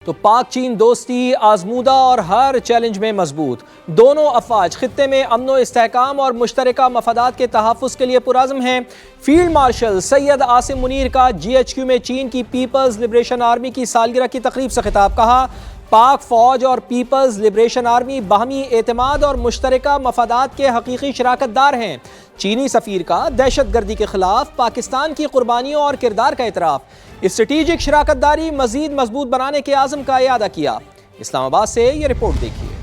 تو پاک چین دوستی آزمودہ اور ہر چیلنج میں مضبوط۔ دونوں افواج خطے میں امن و استحکام اور مشترکہ مفادات کے تحفظ کے لیے پرعزم ہیں۔ فیلڈ مارشل سید عاصم منیر کا GHQ میں چین کی پیپلز لبریشن آرمی کی سالگرہ کی تقریب سے خطاب۔ کہا پاک فوج اور پیپلز لبریشن آرمی باہمی اعتماد اور مشترکہ مفادات کے حقیقی شراکت دار ہیں۔ چینی سفیر کا دہشت گردی کے خلاف پاکستان کی قربانیوں اور کردار کا اعتراف۔ اسٹریٹجک شراکت داری مزید مضبوط بنانے کے عزم کا اعادہ کیا۔ اسلام آباد سے یہ رپورٹ دیکھیے۔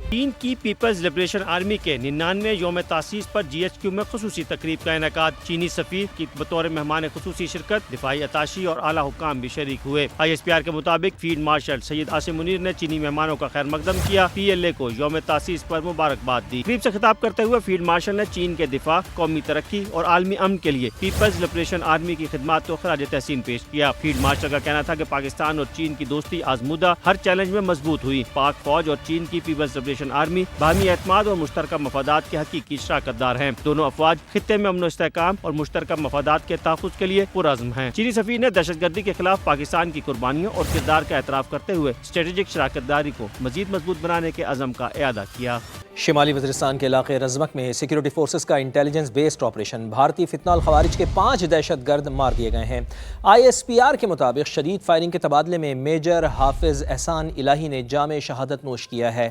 چین کی پیپلز لبریشن آرمی کے 99ویں یوم تاسیس پر GHQ میں خصوصی تقریب کا انعقاد۔ چینی سفیر کی بطور مہمان خصوصی شرکت، دفاعی اتاشی اور اعلیٰ حکام بھی شریک ہوئے۔ ISPR کے مطابق فیلڈ مارشل سید عاصم منیر نے چینی مہمانوں کا خیر مقدم کیا، PLA کو یوم تاسیس پر مبارکباد دی۔ تقریب سے خطاب کرتے ہوئے فیلڈ مارشل نے چین کے دفاع، قومی ترقی اور عالمی امن کے لیے پیپلز لبریشن آرمی کی خدمات کو خراج تحسین پیش کیا۔ فیلڈ مارشل کا کہنا تھا کہ پاکستان اور چین کی دوستی آزمودہ ہر چیلنج میں مضبوط ہوئی۔ پاک فوج اور چین کی پیپلز لبریشن آرمی باہمی اعتماد اور مشترکہ مفادات کے حقیقی شراکت دار ہیں۔ دونوں افواج خطے میں امن و استحکام اور مشترکہ مفادات کے تحفظ کے لیے پرعزم ہیں۔ چینی سفیر نے دہشت گردی کے خلاف پاکستان کی قربانیوں اور کردار کا اعتراف کرتے ہوئے اسٹریٹجک شراکت داری کو مزید مضبوط بنانے کے عزم کا اعادہ کیا۔ شمالی وزیرستان کے علاقے رزمک میں سیکیورٹی فورسز کا انٹیلیجنس بیسڈ آپریشن۔ بھارتی فتنہ الخوارج کے 5 دہشت گرد مار دیے گئے ہیں۔ ISPR کے مطابق شدید فائرنگ کے تبادلے میں میجر حافظ احسان الہی نے جام شہادت نوش کیا ہے۔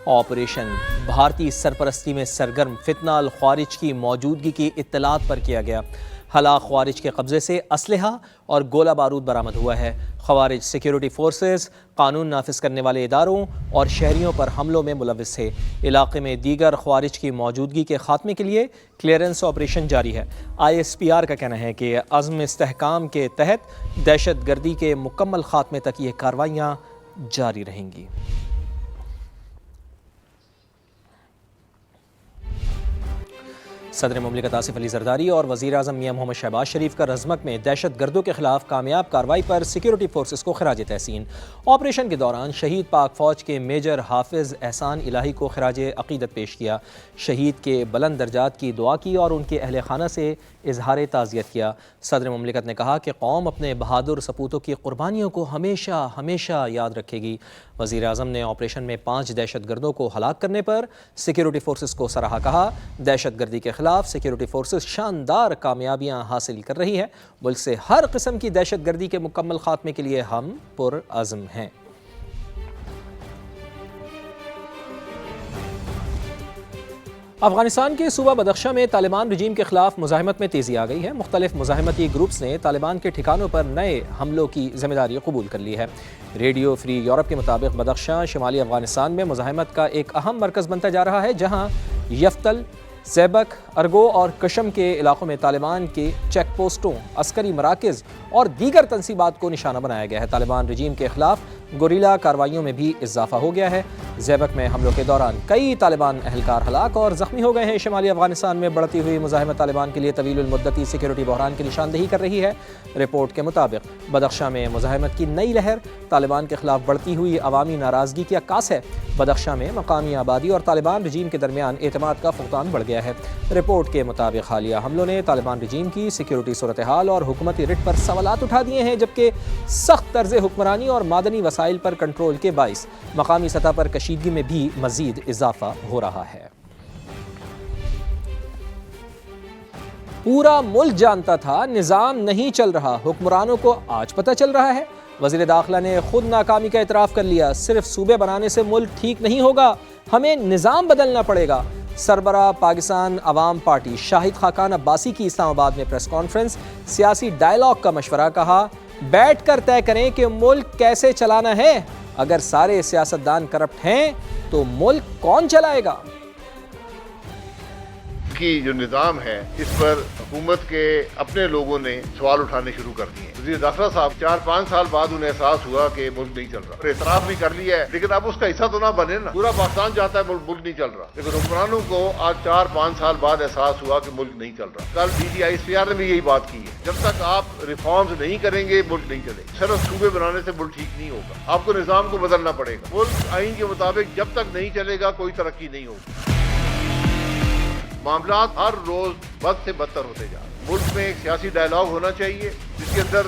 آپریشن بھارتی سرپرستی میں سرگرم فتنہ الخوارج کی موجودگی کی اطلاعات پر کیا گیا۔ ہلاک خوارج کے قبضے سے اسلحہ اور گولہ بارود برآمد ہوا ہے۔ خوارج سیکیورٹی فورسز، قانون نافذ کرنے والے اداروں اور شہریوں پر حملوں میں ملوث تھے۔ علاقے میں دیگر خوارج کی موجودگی کے خاتمے کے لیے کلیئرنس آپریشن جاری ہے۔ ISPR کا کہنا ہے کہ عزم استحکام کے تحت دہشت گردی کے مکمل خاتمے تک یہ کارروائیاں جاری رہیں گی۔ صدر مملکت آصف علی زرداری اور وزیر اعظم میاں محمد شہباز شریف کا رزمک میں دہشت گردوں کے خلاف کامیاب کارروائی پر سیکیورٹی فورسز کو خراج تحسین۔ آپریشن کے دوران شہید پاک فوج کے میجر حافظ احسان الہی کو خراج عقیدت پیش کیا۔ شہید کے بلند درجات کی دعا کی اور ان کے اہل خانہ سے اظہار تعزیت کیا۔ صدر مملکت نے کہا کہ قوم اپنے بہادر سپوتوں کی قربانیوں کو ہمیشہ ہمیشہ یاد رکھے گی۔ وزیر اعظم نے آپریشن میں 5 دہشت گردوں کو ہلاک کرنے پر سیکیورٹی فورسز کو سراہا۔ کہا دہشت گردی کے خلاف سیکیورٹی فورسز شاندار کامیابیاں حاصل کر رہی ہے۔ ملک سے ہر قسم کی دہشت گردی کے مکمل خاتمے کے لیے ہم پرعزم ہیں۔ افغانستان کے صوبہ بدخشاں میں طالبان رجیم کے خلاف مزاحمت میں تیزی آ گئی ہے۔ مختلف مزاحمتی گروپس نے طالبان کے ٹھکانوں پر نئے حملوں کی ذمہ داری قبول کر لی ہے۔ ریڈیو فری یورپ کے مطابق بدخشاں شمالی افغانستان میں مزاحمت کا ایک اہم مرکز بنتا جا رہا ہے، جہاں یفتل، زیبک، ارگو اور کشم کے علاقوں میں طالبان کے چیک پوسٹوں، عسکری مراکز اور دیگر تنصیبات کو نشانہ بنایا گیا ہے۔ طالبان رجیم کے خلاف گوریلا کارروائیوں میں بھی اضافہ ہو گیا ہے۔ زیبک میں حملوں کے دوران کئی طالبان اہلکار ہلاک اور زخمی ہو گئے ہیں۔ شمالی افغانستان میں بڑھتی ہوئی مزاحمت طالبان کے لیے طویل المدتی سیکیورٹی بحران کی نشاندہی کر رہی ہے۔ رپورٹ کے مطابق بدخشاں میں مزاحمت کی نئی لہر طالبان کے خلاف بڑھتی ہوئی عوامی ناراضگی کی عکاس ہے۔ بدخشاں میں مقامی آبادی اور طالبان رجیم کے درمیان اعتماد کا فقدان بڑھ گیا ہے۔ رپورٹ کے مطابق حالیہ حملوں نے طالبان رجیم کی سیکیورٹی صورتحال اور حکومتی رٹ پر سوالات اٹھا دیے ہیں، جبکہ سخت طرز حکمرانی اور معدنی وسائل پر کنٹرول کے باعث مقامی سطح پر کشیدگی میں بھی مزید اضافہ ہو رہا ہے۔ پورا ملک جانتا تھا نظام نہیں چل رہا، حکمرانوں کو آج پتہ چل رہا ہے۔ وزیر داخلہ نے خود ناکامی کا اعتراف کر لیا۔ صرف صوبے بنانے سے ملک ٹھیک نہیں ہوگا، ہمیں نظام بدلنا پڑے گا۔ سربراہ پاکستان عوام پارٹی شاہد خاقان عباسی کی اسلام آباد میں پریس کانفرنس۔ سیاسی ڈائیلاگ کا مشورہ۔ کہا بیٹھ کر طے کریں کہ ملک کیسے چلانا ہے۔ اگر سارے سیاستدان کرپٹ ہیں تو ملک کون چلائے گا؟ کی جو نظام ہے اس پر حکومت کے اپنے لوگوں نے سوال اٹھانے شروع کر دیے۔ وزیر داخلہ صاحب 4-5 سال بعد انہیں احساس ہوا کہ ملک نہیں چل رہا، اور اعتراف بھی کر لیا ہے، لیکن اب اس کا حصہ تو نہ بنے نا۔ پورا پاکستان چاہتا ہے ملک نہیں چل رہا، لیکن حکمرانوں کو آج 4-5 سال بعد احساس ہوا کہ ملک نہیں چل رہا۔ کل DG ISPR نے بھی یہی بات کی ہے، جب تک آپ ریفارمز نہیں کریں گے ملک نہیں چلے گا۔ صرف صوبے بنانے سے ملک ٹھیک نہیں ہوگا، آپ کو نظام کو بدلنا پڑے گا۔ ملک آئین کے مطابق جب تک نہیں چلے گا کوئی ترقی نہیں ہوگی۔ معاملات ہر روز بد سے بدتر ہوتے جا رہے ہیں۔ ملک میں ایک سیاسی ڈائیلاگ ہونا چاہیے جس کے اندر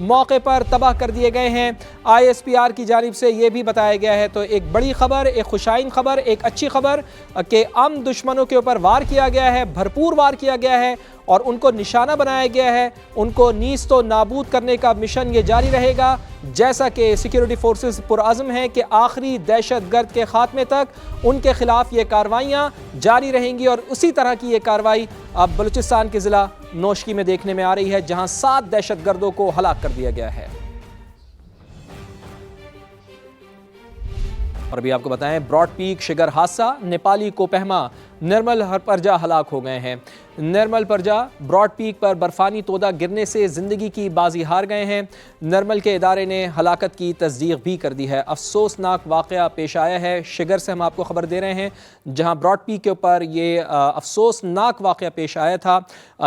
موقع پر تباہ کر دیے گئے ہیں۔ ISPR کی جانب سے یہ بھی بتایا گیا ہے، تو ایک بڑی خبر، ایک خوشائن خبر، ایک اچھی خبر کہ دشمنوں کے اوپر وار کیا گیا ہے، بھرپور وار کیا گیا ہے اور ان کو نشانہ بنایا گیا ہے۔ ان کو نیست و نابود کرنے کا مشن یہ جاری رہے گا، جیسا کہ سیکیورٹی فورسز پرعزم ہیں کہ آخری دہشت گرد کے خاتمے تک ان کے خلاف یہ کارروائیاں جاری رہیں گی، اور اسی طرح کی یہ کارروائی اب بلوچستان کے ضلع نوشکی میں دیکھنے میں آ رہی ہے، جہاں 7 دہشت گردوں کو ہلاک کر دیا گیا ہے۔ اور ابھی آپ کو بتائیں، براڈ پیک شگر حادثہ، نیپالی کوپہما نرمل پرجا ہلاک ہو گئے ہیں۔ نرمل پرجا براڈ پیک پر برفانی تودہ گرنے سے زندگی کی بازی ہار گئے ہیں۔ نرمل کے ادارے نے ہلاکت کی تصدیق بھی کر دی ہے۔ افسوسناک واقعہ پیش آیا ہے، شگر سے ہم آپ کو خبر دے رہے ہیں، جہاں براڈ پیک کے اوپر یہ افسوسناک واقعہ پیش آیا تھا۔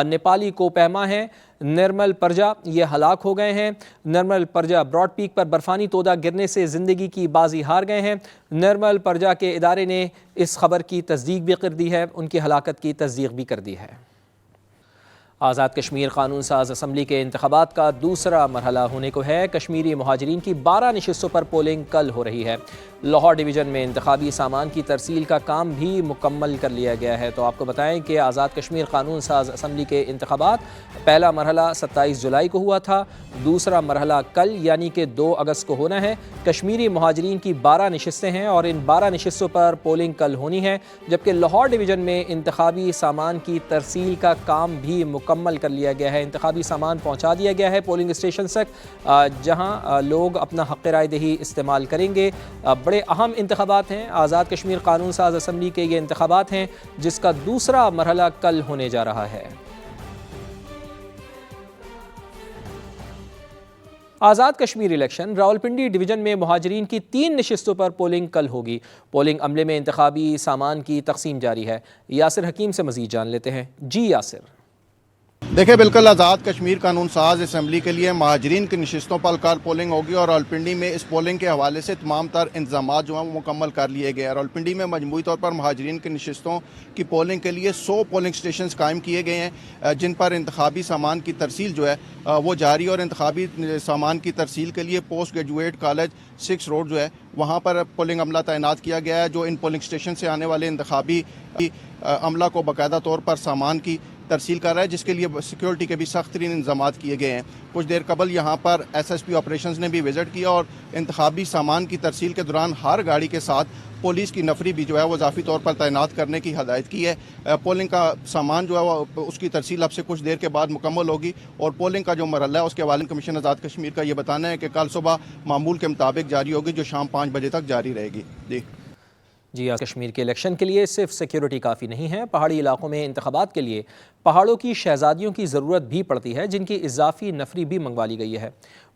نیپالی کوپہما ہے، نرمل پرجا یہ ہلاک ہو گئے ہیں۔ نرمل پرجا براڈ پیک پر برفانی تودہ گرنے سے زندگی کی بازی ہار گئے ہیں۔ نرمل پرجا کے ادارے نے اس خبر کی تصدیق بھی کر دی ہے، ان کی ہلاکت کی تصدیق بھی کر دی ہے۔ آزاد کشمیر قانون ساز اسمبلی کے انتخابات کا دوسرا مرحلہ ہونے کو ہے۔ کشمیری مہاجرین کی 12 نشستوں پر پولنگ کل ہو رہی ہے۔ لاہور ڈویژن میں انتخابی سامان کی ترسیل کا کام بھی مکمل کر لیا گیا ہے۔ تو آپ کو بتائیں کہ آزاد کشمیر قانون ساز اسمبلی کے انتخابات پہلا مرحلہ 27 جولائی کو ہوا تھا، دوسرا مرحلہ کل یعنی کہ 2 اگست کو ہونا ہے۔ کشمیری مہاجرین کی 12 نشستیں ہیں اور ان 12 نشستوں پر پولنگ کل ہونی ہے، جبکہ لاہور ڈویژن میں انتخابی سامان کی ترسیل کا کام بھی مکمل کر لیا گیا ہے۔ انتخابی سامان پہنچا دیا گیا ہے پولنگ اسٹیشن تک، جہاں لوگ اپنا حق رائے دہی استعمال کریں گے۔ بڑے اہم انتخابات ہیں، آزاد کشمیر قانون ساز اسمبلی کے یہ انتخابات ہیں جس کا دوسرا مرحلہ کل ہونے جا رہا ہے۔ آزاد کشمیر الیکشن راولپنڈی ڈویژن میں مہاجرین کی 3 نشستوں پر پولنگ کل ہوگی۔ پولنگ عملے میں انتخابی سامان کی تقسیم جاری ہے۔ یاسر حکیم سے مزید جان لیتے ہیں۔ جی یاسر۔ دیکھیں، بالکل آزاد کشمیر قانون ساز اسمبلی کے لیے مہاجرین کی نشستوں پر کل پولنگ ہوگی اور راولپنڈی میں اس پولنگ کے حوالے سے تمام تر انتظامات جو ہیں وہ مکمل کر لیے گئے ہیں۔ راولپنڈی میں مجموعی طور پر مہاجرین کی نشستوں کی پولنگ کے لیے 100 پولنگ سٹیشنز قائم کیے گئے ہیں، جن پر انتخابی سامان کی ترسیل جو ہے وہ جاری، اور انتخابی سامان کی ترسیل کے لیے پوسٹ گریجویٹ کالج 6 روڈ جو ہے وہاں پر پولنگ عملہ تعینات کیا گیا ہے، جو ان پولنگ سٹیشن سے آنے والے انتخابی عملہ کو باقاعدہ طور پر سامان کی ترسیل کر رہا ہے، جس کے لیے سیکیورٹی کے بھی سخت ترین انتظامات کیے گئے ہیں۔ کچھ دیر قبل یہاں پر SSP آپریشنز نے بھی وزٹ کیا اور انتخابی سامان کی ترسیل کے دوران ہر گاڑی کے ساتھ پولیس کی نفری بھی جو ہے وہ اضافی طور پر تعینات کرنے کی ہدایت کی ہے۔ پولنگ کا سامان جو ہے وہ اس کی ترسیل اب سے کچھ دیر کے بعد مکمل ہوگی، اور پولنگ کا جو مرحلہ ہے اس کے حوالے کمیشن آزاد کشمیر کا یہ بتانا ہے کہ کل صبح معمول کے مطابق جاری ہوگی، جو شام 5 بجے تک جاری رہے گی۔ جی، کشمیر کے الیکشن کے لیے صرف سیکیورٹی کافی نہیں ہے، پہاڑی علاقوں میں انتخابات کے لیے پہاڑوں کی شہزادیوں کی ضرورت بھی پڑتی ہے، جن کی اضافی نفری بھی منگوا لی گئی ہے۔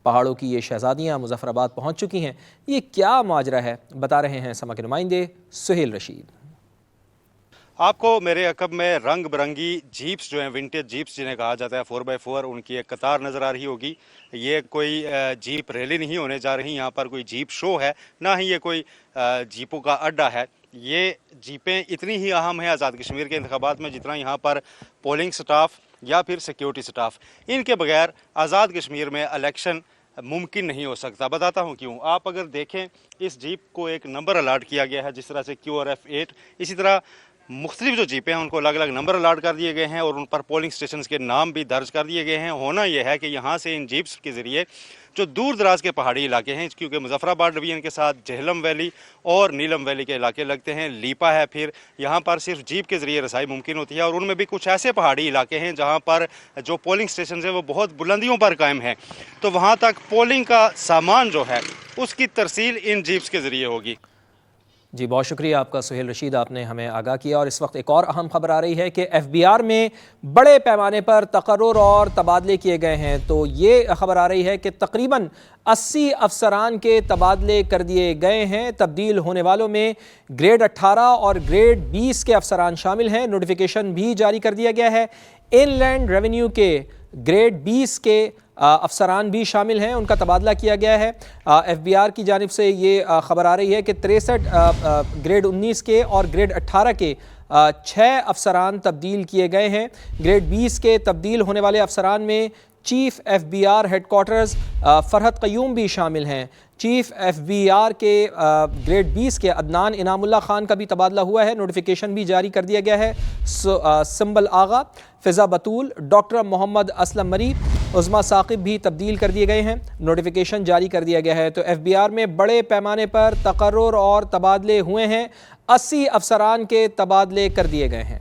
پہاڑوں کی یہ شہزادیاں مظفر آباد پہنچ چکی ہیں۔ یہ کیا ماجرا ہے، بتا رہے ہیں سما کے نمائندے سہیل رشید۔ آپ کو میرے عقب میں رنگ برنگی جیپس جو ہیں، ونٹیج جیپس جنہیں کہا جاتا ہے 4x4، ان کی ایک قطار نظر آ رہی ہوگی۔ یہ کوئی جیپ ریلی نہیں ہونے جا رہی، یہاں پر کوئی جیپ شو ہے، نہ ہی یہ کوئی جیپوں کا اڈا ہے۔ یہ جیپیں اتنی ہی اہم ہیں آزاد کشمیر کے انتخابات میں جتنا یہاں پر پولنگ سٹاف یا پھر سیکیورٹی سٹاف۔ ان کے بغیر آزاد کشمیر میں الیکشن ممکن نہیں ہو سکتا۔ بتاتا ہوں کیوں۔ آپ اگر دیکھیں، اس جیپ کو ایک نمبر الاٹ کیا گیا ہے، جس طرح سے QRF-8، اسی طرح مختلف جو جیپیں ہیں ان کو الگ الگ نمبر الاٹ کر دیے گئے ہیں اور ان پر پولنگ سٹیشنز کے نام بھی درج کر دیے گئے ہیں۔ ہونا یہ ہے کہ یہاں سے ان جیپس کے ذریعے جو دور دراز کے پہاڑی علاقے ہیں، کیونکہ مظفر آباد ڈویژن کے ساتھ جہلم ویلی اور نیلم ویلی کے علاقے لگتے ہیں، لیپا ہے، پھر یہاں پر صرف جیپ کے ذریعے رسائی ممکن ہوتی ہے، اور ان میں بھی کچھ ایسے پہاڑی علاقے ہیں جہاں پر جو پولنگ سٹیشنز ہیں وہ بہت بلندیوں پر قائم ہیں، تو وہاں تک پولنگ کا سامان جو ہے اس کی ترسیل ان جیپس کے ذریعے ہوگی۔ جی، بہت شکریہ آپ کا سہیل رشید، آپ نے ہمیں آگاہ کیا۔ اور اس وقت ایک اور اہم خبر آ رہی ہے کہ FBR میں بڑے پیمانے پر تقرر اور تبادلے کیے گئے ہیں۔ تو یہ خبر آ رہی ہے کہ تقریباً 80 افسران کے تبادلے کر دیے گئے ہیں۔ تبدیل ہونے والوں میں گریڈ 18 اور گریڈ 20 کے افسران شامل ہیں۔ نوٹیفیکیشن بھی جاری کر دیا گیا ہے۔ ان لینڈ ریونیو کے گریڈ 20 کے افسران بھی شامل ہیں، ان کا تبادلہ کیا گیا ہے۔ FBR کی جانب سے یہ خبر آ رہی ہے کہ 63 گریڈ 19 کے اور گریڈ 18 کے 6 افسران تبدیل کیے گئے ہیں۔ گریڈ 20 کے تبدیل ہونے والے افسران میں chief F B R headquarters Farhat Qayyum بھی شامل ہیں۔ چیف ایف بی آر کے گریڈ 20 کے عدنان انعام اللہ خان کا بھی تبادلہ ہوا ہے، نوٹیفیکیشن بھی جاری کر دیا گیا ہے۔ سنبل آغا، فضا بطول، ڈاکٹر محمد اسلم مری، عظما ثاقب بھی تبدیل کر دیے گئے ہیں، نوٹیفیکیشن جاری کر دیا گیا ہے۔ تو ایف بی آر میں بڑے پیمانے پر تقرر اور تبادلے ہوئے ہیں، 80 افسران کے تبادلے کر دیے گئے ہیں۔